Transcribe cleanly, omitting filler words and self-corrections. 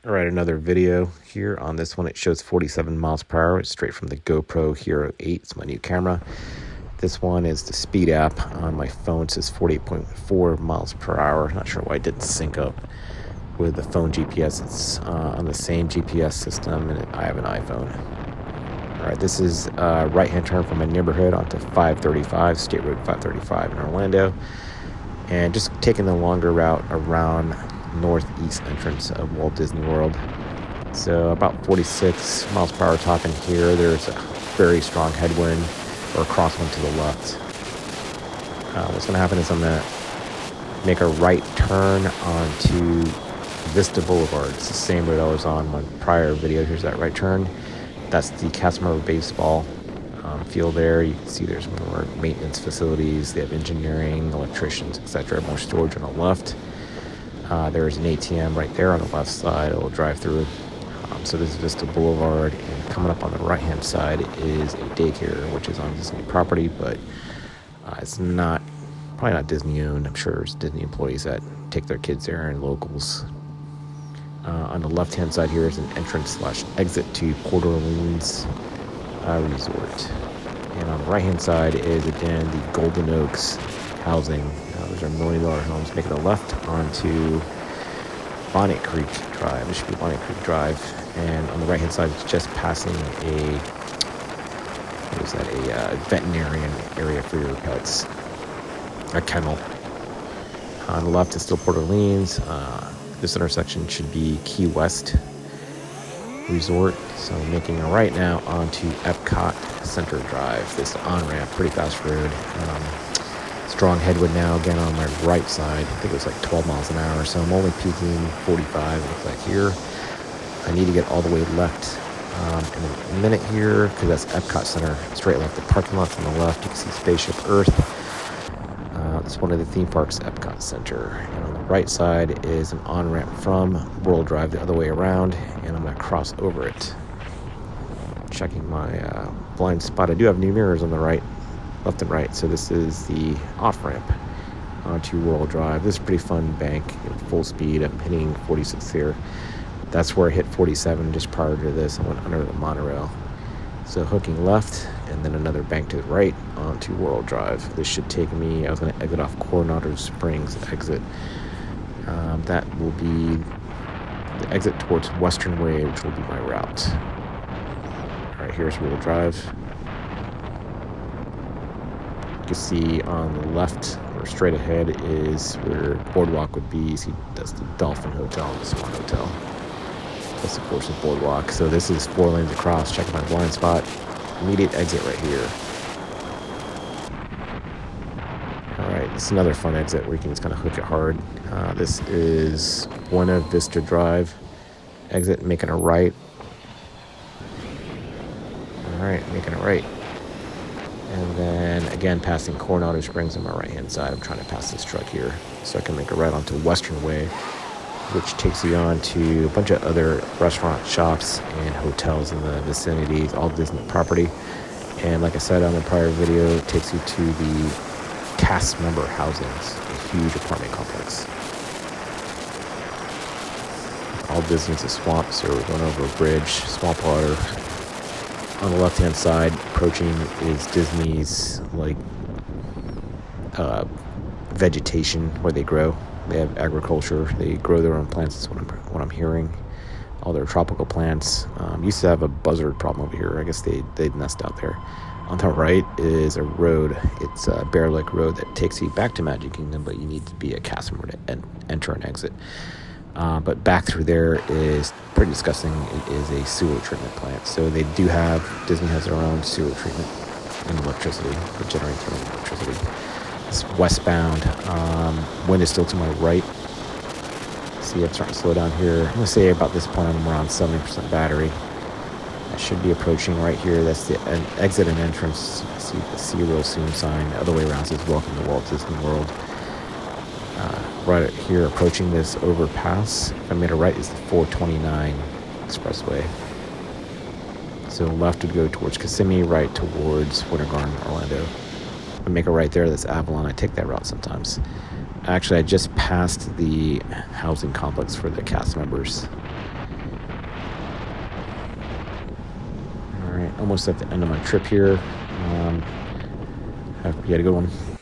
All right, another video here. On this one, it shows 47 miles per hour. It's straight from the GoPro Hero 8. It's my new camera. This one is the speed app on my phone. It says 48.4 miles per hour. Not sure why it didn't sync up with the phone GPS. It's on the same GPS system, and I have an iPhone. All right, this is a right-hand turn from my neighborhood onto 535, State Road 535 in Orlando. And just taking the longer route around northeast entrance of Walt Disney World. So about 46 miles per hour top in here. There's a very strong headwind or a crosswind to the left. What's going to happen is I'm going to make a right turn onto Vista Boulevard. It's the same road I was on my prior video. Here's that right turn. That's the Casimir baseball field there. You can see there's more maintenance facilities. They have engineering, electricians, etc. More storage on the left. There's an ATM right there on the left side. It'll drive through. So this is Vista Boulevard, and coming up on the right-hand side is a daycare, which is on Disney property, but it's probably not Disney-owned. I'm sure there's Disney employees that take their kids there and locals. On the left-hand side here is an entrance/exit to Port Orleans Resort. And on the right-hand side is, again, the Golden Oaks housing. Those are $1 million homes. Making a left onto Bonnet Creek Drive. This should be Bonnet Creek Drive. And on the right-hand side, it's just passing a veterinarian area for your pets. A kennel. On the left is still Port Orleans. This intersection should be Key West Resort. So making a right now onto Epcot Center Drive. This on-ramp, pretty fast road. Strong headwind now, again on my right side. I think it was like 12 miles an hour, so I'm only peaking 45, it looks like here. I need to get all the way left in a minute here, because that's Epcot Center, straight left. The parking lot's on the left. You can see Spaceship Earth. It's one of the theme parks, Epcot Center. And on the right side is an on-ramp from World Drive the other way around, and I'm going to cross over it. Checking my blind spot. I do have new mirrors on the right, left and right, so this is the off-ramp onto World Drive. This is a pretty fun bank, full speed. I'm hitting 46 here. That's where I hit 47 just prior to this. I went under the monorail. So hooking left, and then another bank to the right onto World Drive. This should take me, I was going to exit off Coronado Springs exit. That will be the exit towards Western Way, which will be my route. All right, here's World Drive. You can see on the left or straight ahead is where Boardwalk would be. See, that's the Dolphin Hotel, the Swan Hotel. That's of course the Boardwalk. So this is 4 lanes across. Checking my blind spot. Immediate exit right here. Alright, this is another fun exit where you can just kind of hook it hard. This is Buena Vista Drive. Exit, making a right. Alright, making a right. And then again passing Coronado Springs on my right hand side. I'm trying to pass this truck here so I can make a right onto Western Way, which takes you on to a bunch of other restaurant shops and hotels in the vicinity, all Disney property. And like I said on the prior video, it takes you to the cast member housings, a huge apartment complex. All Disney's a swamp, so we're going over a bridge, swamp water. On the left-hand side, approaching is Disney's vegetation where they grow. They have agriculture. They grow their own plants. That's what I'm hearing. All their tropical plants. Used to have a buzzard problem over here. I guess they nest out there. On the right is a road. It's a Bear Lake Road that takes you back to Magic Kingdom, but you need to be a cast member to enter and exit. But back through there is pretty disgusting. It is a sewer treatment plant. So they do have, Disney has their own sewer treatment and electricity. They generate their own electricity. It's westbound. Wind is still to my right. See, I'm starting to slow down here. I'm going to say about this point I'm around 70% battery. I should be approaching right here. That's the exit and entrance. See the real soon sign. The other way around says welcome to Walt Disney World. Right here, approaching this overpass. If I made a right, is the 429 expressway. So left would go towards Kissimmee, right towards Winter Garden, Orlando. If I make a right there, that's Avalon. I take that route sometimes. Actually, I just passed the housing complex for the cast members. almost at the end of my trip here. Hope you had a good one.